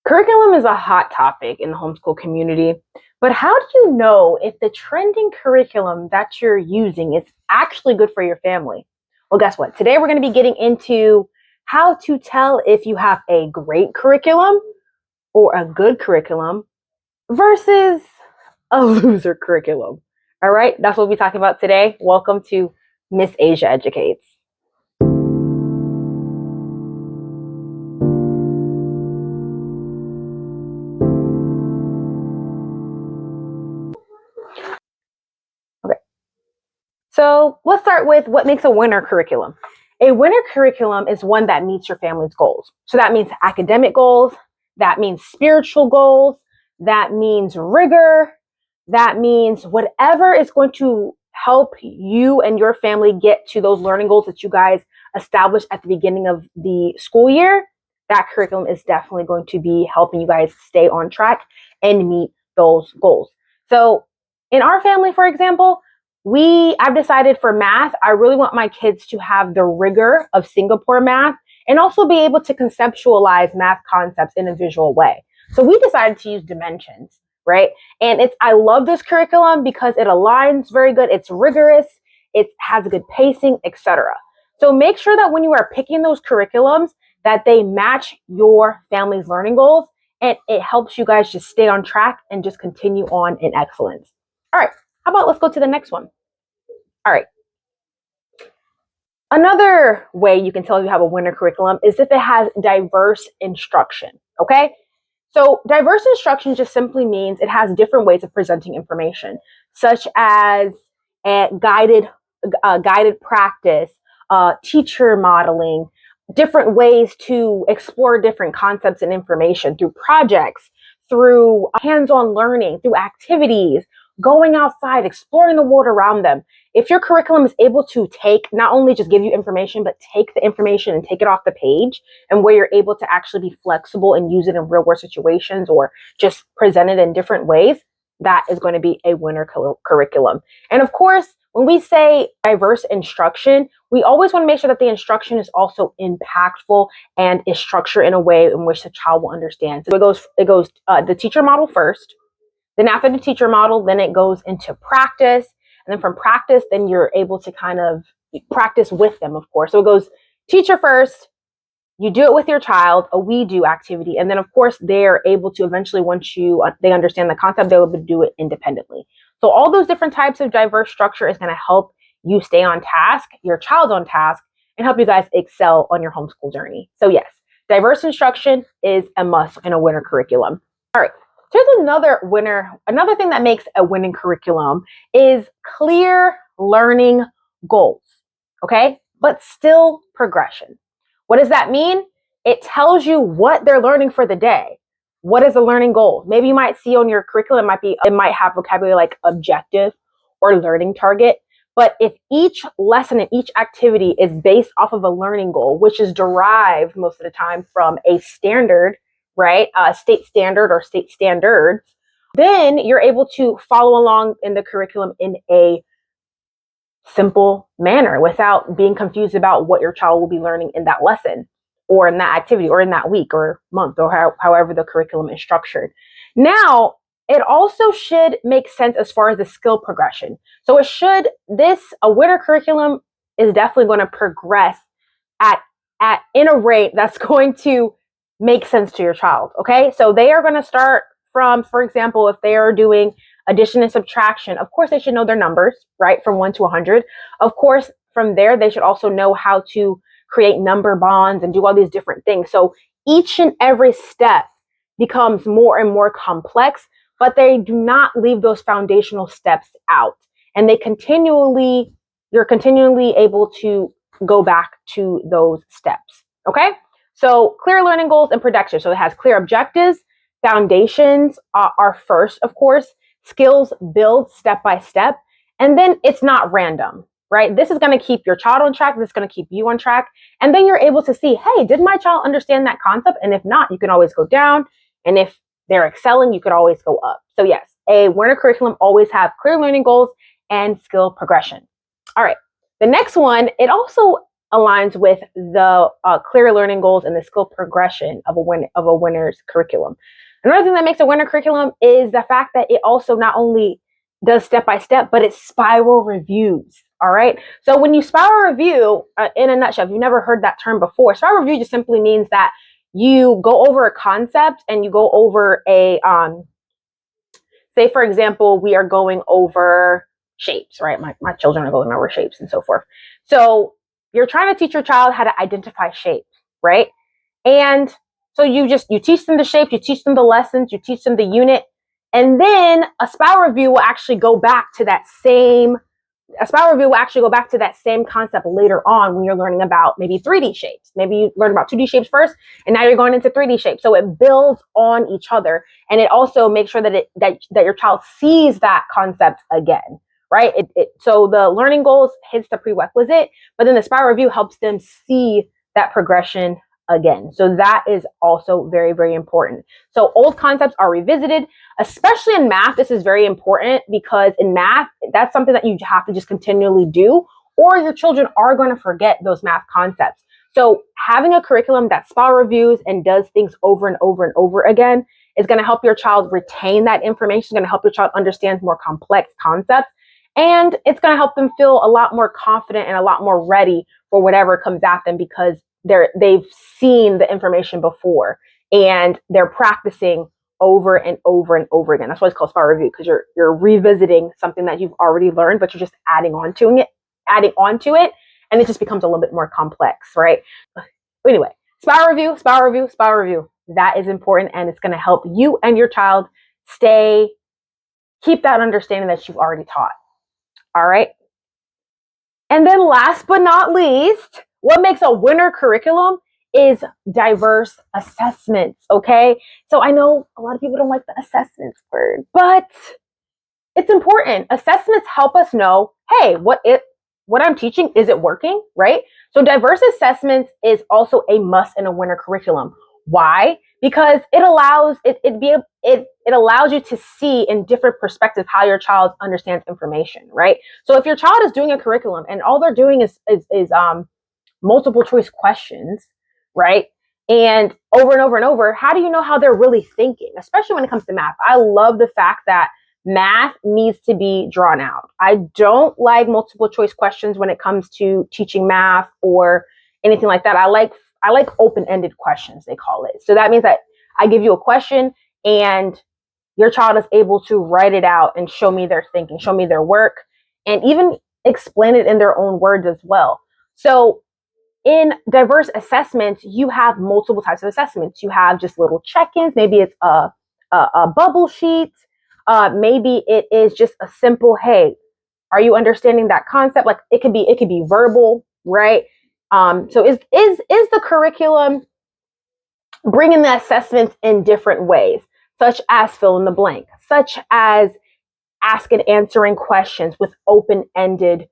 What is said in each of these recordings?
Curriculum is a hot topic in the homeschool community, but how do you know if the trending curriculum that you're using is actually good for your family? Well, guess what? Today we're going to be getting into how to tell if you have a great curriculum or a good curriculum versus a loser curriculum. All right, that's what we'll be talking about today. Welcome to Miss Asia Educates. So let's start with what makes a winner curriculum. A winner curriculum is one that meets your family's goals. So that means academic goals, that means spiritual goals, that means rigor, that means whatever is going to help you and your family get to those learning goals that you guys established at the beginning of the school year. That curriculum is definitely going to be helping you guys stay on track and meet those goals. So in our family, for example, I've decided for math, I really want my kids to have the rigor of Singapore math and also be able to conceptualize math concepts in a visual way. So we decided to use dimensions, right? And I love this curriculum because it aligns very good. It's rigorous, it has good pacing, etc. So make sure that when you are picking those curriculums that they match your family's learning goals, and it helps you guys just stay on track and just continue on in excellence. All right, how about let's go to the next one. All right. Another way you can tell if you have a winner curriculum is if it has diverse instruction, okay? So diverse instruction just simply means it has different ways of presenting information, such as guided practice, teacher modeling, different ways to explore different concepts and information through projects, through hands-on learning, through activities, going outside, exploring the world around them. If your curriculum is able to not only just give you information, but take the information and take it off the page, and where you're able to actually be flexible and use it in real world situations or just present it in different ways, that is going to be a winner curriculum. And of course, when we say diverse instruction, we always want to make sure that the instruction is also impactful and is structured in a way in which the child will understand. So it goes the teacher model first. Then after the teacher model, then it goes into practice. And then from practice, then you're able to kind of practice with them, of course. So it goes teacher first, you do it with your child, a we do activity. And then, of course, they're able to eventually, once they understand the concept, they'll be able to do it independently. So all those different types of diverse structure is going to help you stay on task, your child's on task, and help you guys excel on your homeschool journey. So yes, diverse instruction is a must in a winner curriculum. All right. Here's another thing that makes a winning curriculum is clear learning goals, okay? But still progression. What does that mean? It tells you what they're learning for the day. What is a learning goal? Maybe you might see on your curriculum, it might have vocabulary like objective or learning target. But if each lesson and each activity is based off of a learning goal, which is derived most of the time from a standard, right? State standard or state standards, then you're able to follow along in the curriculum in a simple manner without being confused about what your child will be learning in that lesson or in that activity or in that week or month or however the curriculum is structured. Now, it also should make sense as far as the skill progression. So a winner curriculum is definitely going to progress in a rate that's going to make sense to your child, okay? So they are going to start from, for example, if they are doing addition and subtraction, of course they should know their numbers, right? From 1 to 100. Of course, from there, they should also know how to create number bonds and do all these different things. So each and every step becomes more and more complex, but they do not leave those foundational steps out. And you're continually able to go back to those steps, okay? So clear learning goals and production. So it has clear objectives. Foundations are first, of course. Skills build step by step. And then it's not random, right? This is going to keep your child on track. This is going to keep you on track. And then you're able to see, hey, did my child understand that concept? And if not, you can always go down. And if they're excelling, you could always go up. So yes, a winner curriculum always have clear learning goals and skill progression. All right. The next one, it also aligns with the clear learning goals and the skill progression of a winner's curriculum. Another thing that makes a winner curriculum is the fact that it also not only does step by step, but it spiral reviews. All right. So when you spiral review, in a nutshell, if you've never heard that term before, spiral review just simply means that you go over a concept and you go over a say, for example, we are going over shapes, right? My children are going over shapes and so forth. So you're trying to teach your child how to identify shapes, right? And so you teach them the shapes, you teach them the lessons, you teach them the unit, and then a spiral review will actually go back to that same concept later on when you're learning about maybe 3D shapes. Maybe you learn about 2D shapes first, and now you're going into 3D shapes. So it builds on each other, and it also makes sure that that your child sees that concept again, right? So the learning goals hits the prerequisite, but then the spiral review helps them see that progression again. So that is also very, very important. So old concepts are revisited, especially in math. This is very important because in math, that's something that you have to just continually do, or your children are going to forget those math concepts. So having a curriculum that spiral reviews and does things over and over and over again is going to help your child retain that information. It's going to help your child understand more complex concepts. And it's going to help them feel a lot more confident and a lot more ready for whatever comes at them because they've seen the information before and they're practicing over and over and over again. That's why it's called spiral review, because you're revisiting something that you've already learned, but you're just adding on to it, and it just becomes a little bit more complex, right? But anyway, spiral review, spiral review, spiral review. That is important, and it's going to help you and your child keep that understanding that you've already taught. All right. And then last but not least, what makes a winner curriculum is diverse assessments, okay? So I know a lot of people don't like the assessments word, but it's important. Assessments help us know, hey, what I'm teaching, is it working, right? So diverse assessments is also a must in a winner curriculum. Why? Because it allows it allows you to see in different perspectives how your child understands information, right? So if your child is doing a curriculum and all they're doing is multiple choice questions, right? And over and over, how do you know how they're really thinking, especially when it comes to math? I love the fact that math needs to be drawn out. I don't like multiple choice questions when it comes to teaching math or anything like that. I like open-ended questions, they call it. So that means that I give you a question and your child is able to write it out and show me their thinking, show me their work, and even explain it in their own words as well. So in diverse assessments, you have multiple types of assessments. You have just little check-ins. Maybe it's a bubble sheet. Maybe it is just a simple, hey, are you understanding that concept? Like it could be verbal, right? So is the curriculum bringing the assessments in different ways, such as fill in the blank, such as ask and answering questions with open-ended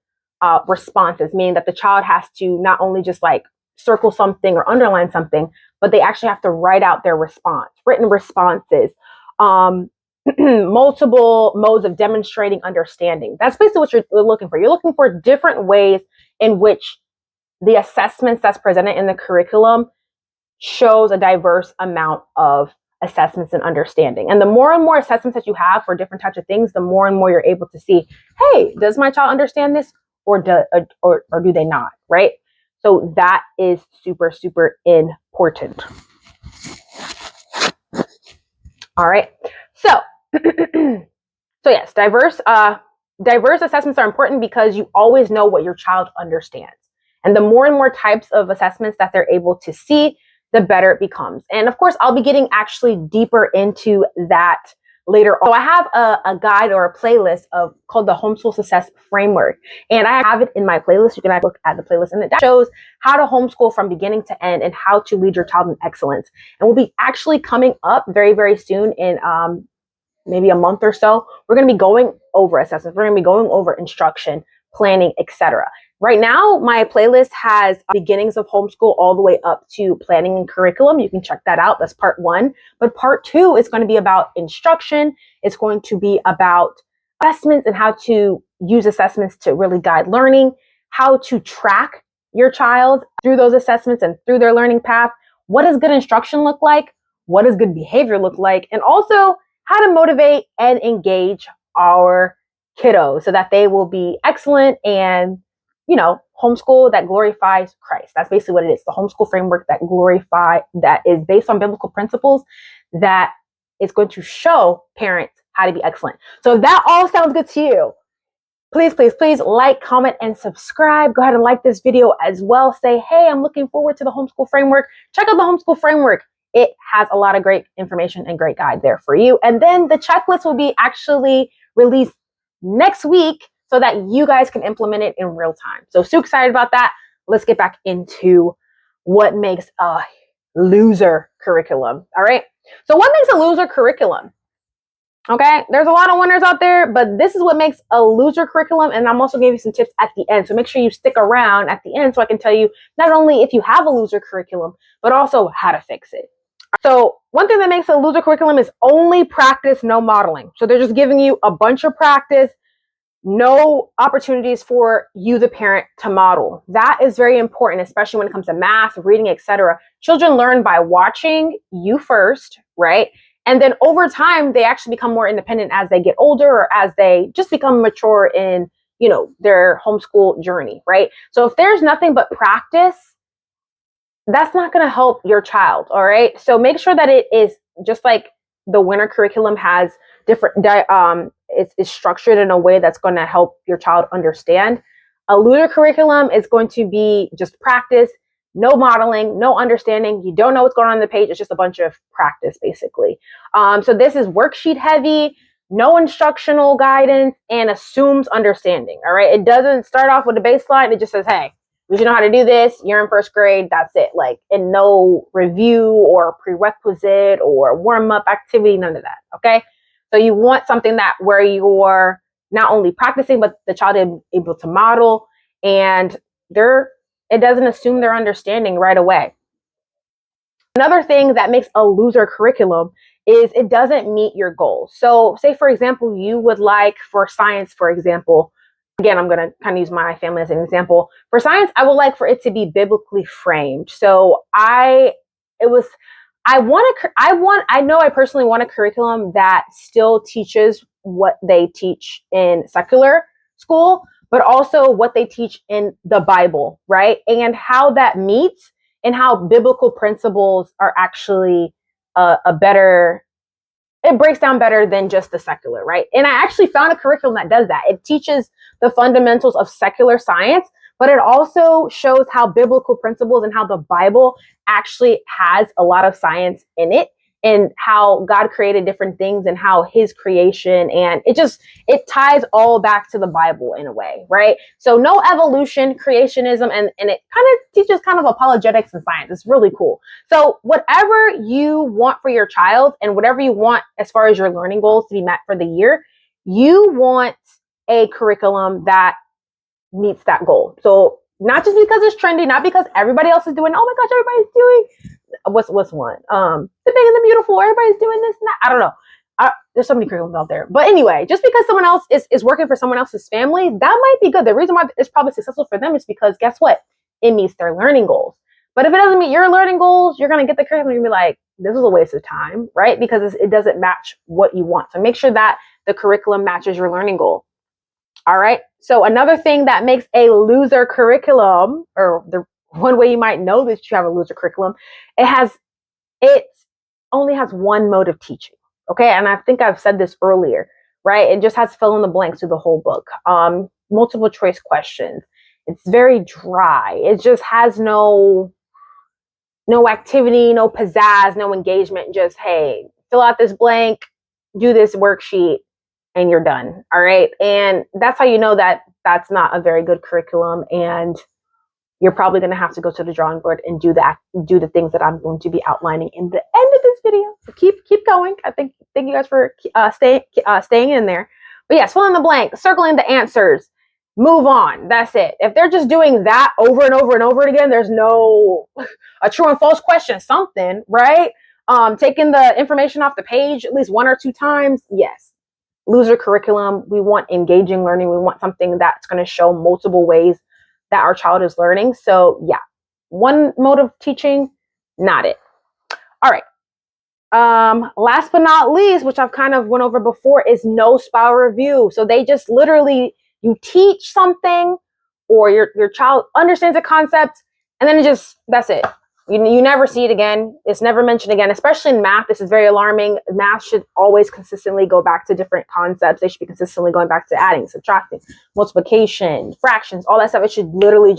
responses, meaning that the child has to not only just like circle something or underline something, but they actually have to write out their response, written responses, multiple modes of demonstrating understanding. That's basically what you're looking for. You're looking for different ways in which the assessments that's presented in the curriculum shows a diverse amount of assessments and understanding. And the more and more assessments that you have for different types of things, the more and more you're able to see, hey, does my child understand this or do they not, right? So that is super, super important. All right. So, so yes, diverse assessments are important because you always know what your child understands. And the more and more types of assessments that they're able to see, the better it becomes. And of course, I'll be getting actually deeper into that later on. So I have a guide or a playlist called the Homeschool Success Framework. And I have it in my playlist. You can look at the playlist, and it shows how to homeschool from beginning to end and how to lead your child in excellence. And we'll be actually coming up very, very soon in maybe a month or so. We're going to be going over assessments. We're going to be going over instruction, planning, etc. Right now, my playlist has beginnings of homeschool all the way up to planning and curriculum. You can check that out. That's part 1. But part 2 is going to be about instruction. It's going to be about assessments and how to use assessments to really guide learning, how to track your child through those assessments and through their learning path. What does good instruction look like? What does good behavior look like? And also how to motivate and engage our kiddos so that they will be excellent and, homeschool that glorifies Christ. That's basically what it is. The homeschool framework that is based on biblical principles that is going to show parents how to be excellent. So if that all sounds good to you, please, please, please like, comment, and subscribe. Go ahead and like this video as well. Say, hey, I'm looking forward to the homeschool framework. Check out the homeschool framework. It has a lot of great information and great guide there for you. And then the checklist will be actually released next week so that you guys can implement it in real time. So super excited about that. Let's get back into what makes a loser curriculum. All right. So what makes a loser curriculum? Okay, there's a lot of winners out there, but this is what makes a loser curriculum. And I'm also giving you some tips at the end. So make sure you stick around at the end so I can tell you not only if you have a loser curriculum, but also how to fix it. So one thing that makes a loser curriculum is only practice, no modeling. So they're just giving you a bunch of practice, no opportunities for you, the parent, to model. That is very important, especially when it comes to math, reading, etc. Children learn by watching you first, right? And then over time, they actually become more independent as they get older or as they just become mature in, their homeschool journey, right? So if there's nothing but practice, that's not going to help your child, all right? So make sure that it is just like the winter curriculum has different, it's structured in a way that's going to help your child understand. A loser curriculum is going to be just practice, no modeling, no understanding. You don't know what's going on the page. It's just a bunch of practice, basically. So this is worksheet heavy, no instructional guidance, and assumes understanding, all right? It doesn't start off with a baseline. It just says, hey, you know how to do this. You're in first grade. That's it. And no review or prerequisite or warm-up activity, none of that, okay? So you want something where you're not only practicing, but the child is able to model, and it doesn't assume their understanding right away. Another thing that makes a loser curriculum is it doesn't meet your goals. So say, for example, you would like for science, for example, again, I'm going to kind of use my family as an example. For science, I would like for it to be biblically framed. So I personally want a curriculum that still teaches what they teach in secular school, but also what they teach in the Bible, right? And how that meets and how biblical principles are actually it breaks down better than just the secular, right? And I actually found a curriculum that does that. It teaches the fundamentals of secular science, but it also shows how biblical principles and how the Bible actually has a lot of science in it, and how God created different things and how his creation, and it ties all back to the Bible in a way, right? So no evolution, creationism, and it kind of teaches kind of apologetics and science. It's really cool. So whatever you want for your child and whatever you want as far as your learning goals to be met for the year, you want a curriculum that meets that goal. So not just because it's trendy, not because everybody else is doing, oh my gosh, everybody's doing what's one? The Big and the Beautiful. Everybody's doing this and that. I don't know. There's so many curriculums out there. But anyway, just because someone else is working for someone else's family, that might be good. The reason why it's probably successful for them is because guess what? It meets their learning goals. But if it doesn't meet your learning goals, you're going to get the curriculum and be like, this is a waste of time, right? Because it doesn't match what you want. So make sure that the curriculum matches your learning goal. All right. So another thing that makes a loser curriculum, or the one way you might know that you have a loser curriculum, it only has one mode of teaching. Okay. And I think I've said this earlier, right? It just has fill in the blanks through the whole book. Multiple choice questions. It's very dry. It just has no activity, no pizzazz, no engagement. Just, hey, fill out this blank, do this worksheet, and you're done. All right. And that's how you know that that's not a very good curriculum. And you're probably going to have to go to the drawing board and do the things that I'm going to be outlining in the end of this video. So keep going. Thank you guys for staying in there. But yes, fill in the blank, circling the answers, move on. That's it. If they're just doing that over and over and over again, there's no a true and false question, something, right? Taking the information off the page at least 1 or 2 times. Yes. Loser curriculum. We want engaging learning. We want something that's going to show multiple ways that our child is learning. So yeah, one mode of teaching, not it. All right. Last but not least, which I've kind of went over before, is no spiral review. So they just literally, you teach something or your child understands a concept and then that's it. You never see it again. It's never mentioned again, especially in math. This is very alarming. Math should always consistently go back to different concepts. They should be consistently going back to adding, subtracting, multiplication, fractions, all that stuff. It should literally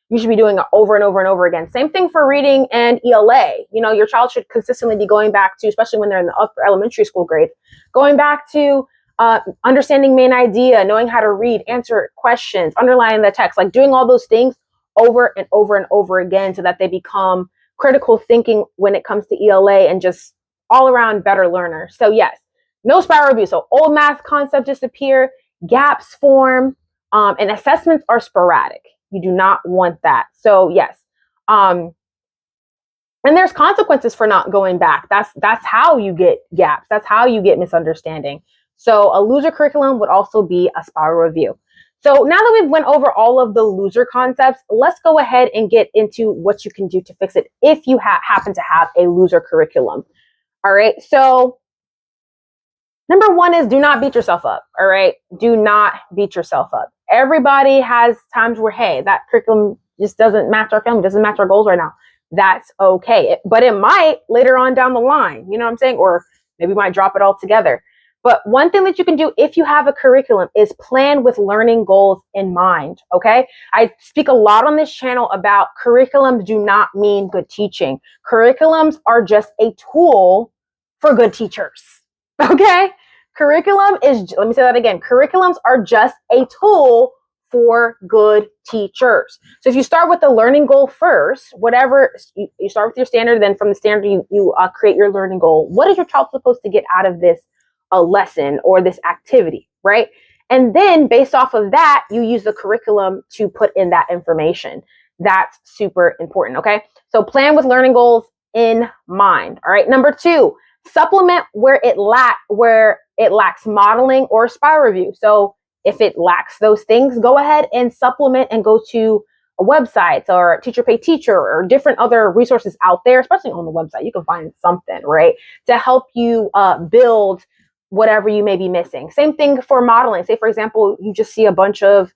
you should be doing it over and over and over again. Same thing for reading and ELA. Your child should consistently be going back to, especially when they're in the upper elementary school grades, going back to understanding main idea, knowing how to read, answer questions, underlining the text, like doing all those things over and over and over again so that they become critical thinking when it comes to ELA and just all around better learners. So yes, no spiral review. So old math concepts disappear, gaps form, and assessments are sporadic. You do not want that. So yes. And there's consequences for not going back. That's how you get gaps. That's how you get misunderstanding. So a loser curriculum would also be a spiral review. So now that we've went over all of the loser concepts, let's go ahead and get into what you can do to fix it if you happen to have a loser curriculum. All right. So number one is do not beat yourself up. All right. Do not beat yourself up. Everybody has times where, hey, that curriculum just doesn't match our family, doesn't match our goals right now. That's okay. But it might later on down the line, you know what I'm saying? Or maybe we might drop it all together. But one thing that you can do if you have a curriculum is plan with learning goals in mind, okay? I speak a lot on this channel about curriculums do not mean good teaching. Curriculums are just a tool for good teachers, okay? Let me say that again. Curriculums are just a tool for good teachers. So if you start with the learning goal first, whatever, you start with your standard, then from the standard, you create your learning goal. What is your child supposed to get out of this lesson or this activity, right? And then based off of that, you use the curriculum to put in that information. That's super important, okay? So plan with learning goals in mind, all right? Number two, supplement where it lacks modeling or spiral review. So if it lacks those things, go ahead and supplement and go to a website or Teacher Pay Teacher or different other resources out there, especially on the website. You can find something, right, to help you build whatever you may be missing. Same thing for modeling. Say, for example, you just see a bunch of,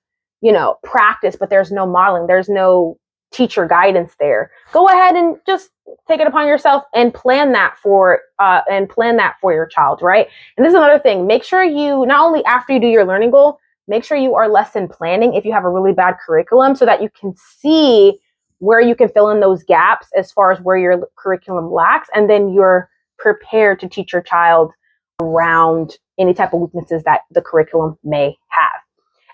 practice, but there's no modeling. There's no teacher guidance there. Go ahead and just take it upon yourself and plan that for your child, right? And this is another thing. Make sure you, not only after you do your learning goal, make sure you are lesson planning if you have a really bad curriculum so that you can see where you can fill in those gaps as far as where your curriculum lacks, and then you're prepared to teach your child around any type of weaknesses that the curriculum may have.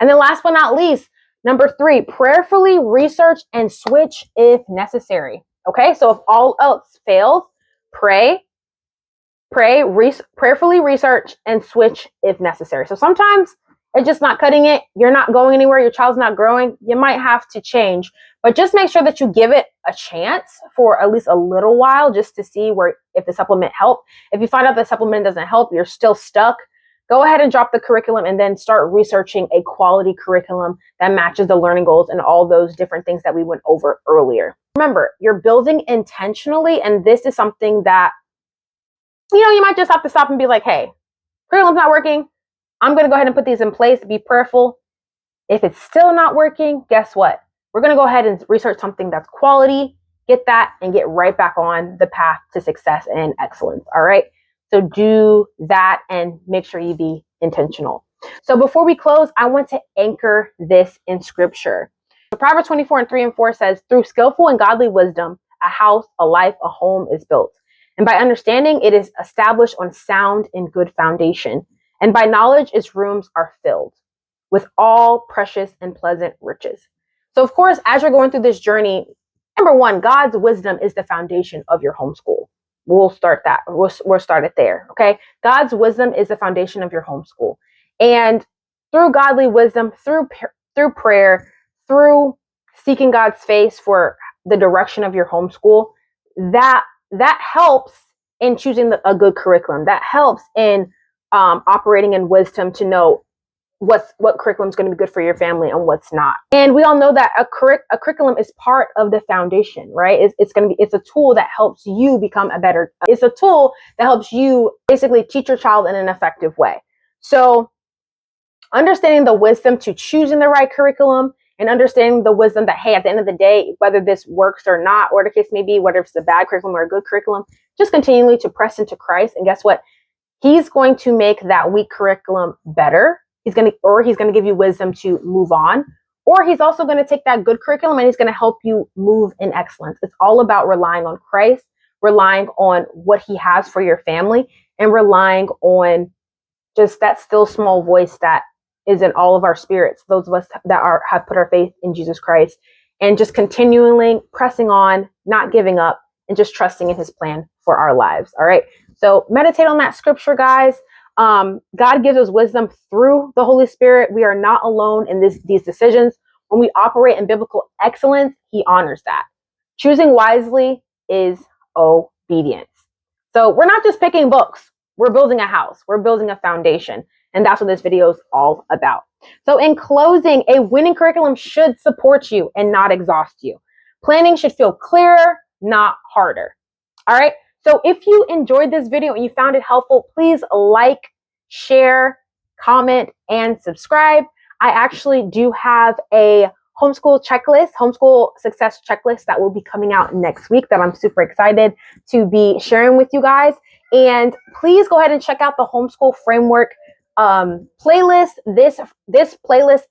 And then last but not least, number three, prayerfully research and switch if necessary. Okay, so if all else fails, prayerfully research and switch if necessary. So sometimes it's just not cutting it. You're not going anywhere. Your child's not growing. You might have to change, but just make sure that you give it a chance for at least a little while just to see if the supplement helped. If you find out the supplement doesn't help, you're still stuck, go ahead and drop the curriculum and then start researching a quality curriculum that matches the learning goals and all those different things that we went over earlier. Remember, you're building intentionally, and this is something that, you might just have to stop and be like, hey, curriculum's not working. I'm going to go ahead and put these in place, be prayerful. If it's still not working, guess what? We're going to go ahead and research something that's quality, get that, and get right back on the path to success and excellence. All right. So do that and make sure you be intentional. So before we close, I want to anchor this in scripture. So Proverbs 24:3-4 says, through skillful and godly wisdom, a house, a life, a home is built. And by understanding, it is established on sound and good foundation. And by knowledge, its rooms are filled with all precious and pleasant riches. So of course, as you're going through this journey, number one, God's wisdom is the foundation of your homeschool. We'll start that. We'll start it there. Okay. God's wisdom is the foundation of your homeschool. And through godly wisdom, through prayer, through seeking God's face for the direction of your homeschool, that helps in choosing a good curriculum. That helps in operating in wisdom to know what curriculum is going to be good for your family and what's not. And we all know that a curriculum is part of the foundation, right? It's a tool that helps you become a better. It's a tool that helps you basically teach your child in an effective way. So understanding the wisdom to choosing the right curriculum and understanding the wisdom that, hey, at the end of the day, whether this works or not, or the case may be, whether it's a bad curriculum or a good curriculum, just continually to press into Christ. And guess what? He's going to make that weak curriculum better. He's going to give you wisdom to move on, or he's also going to take that good curriculum and he's going to help you move in excellence. It's all about relying on Christ, relying on what he has for your family, and relying on just that still small voice that is in all of our spirits, those of us that have put our faith in Jesus Christ, and just continually pressing on, not giving up, and just trusting in his plan for our lives. All right. So meditate on that scripture, guys. God gives us wisdom through the Holy Spirit. We are not alone in these decisions. When we operate in biblical excellence, he honors that. Choosing wisely is obedience. So we're not just picking books. We're building a house. We're building a foundation. And that's what this video is all about. So in closing, a winning curriculum should support you and not exhaust you. Planning should feel clearer, not harder. All right. So if you enjoyed this video and you found it helpful, please like, share, comment, and subscribe. I actually do have a homeschool success checklist that will be coming out next week that I'm super excited to be sharing with you guys. And please go ahead and check out the homeschool framework playlist. This playlist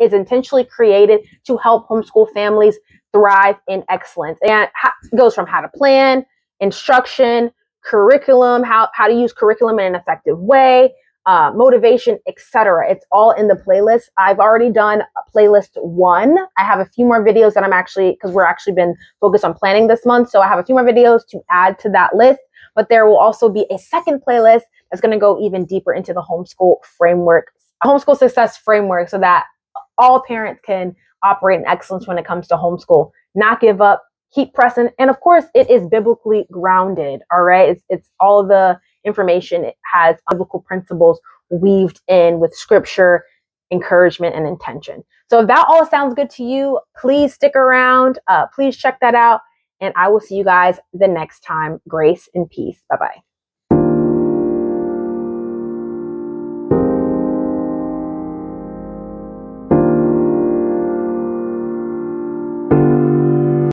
is intentionally created to help homeschool families thrive in excellence. And it goes from how to plan, instruction, curriculum, how to use curriculum in an effective way, motivation, etc. It's all in the playlist. I've already done playlist 1. I have a few more videos that because we're actually been focused on planning this month. So I have a few more videos to add to that list, but there will also be a second playlist that's going to go even deeper into the homeschool framework, homeschool success framework, so that all parents can operate in excellence when it comes to homeschool, not give up, keep pressing. And of course, it is biblically grounded. All right. It's all of the information. It has biblical principles weaved in with scripture, encouragement, and intention. So if that all sounds good to you, please stick around. Please check that out. And I will see you guys the next time. Grace and peace. Bye-bye.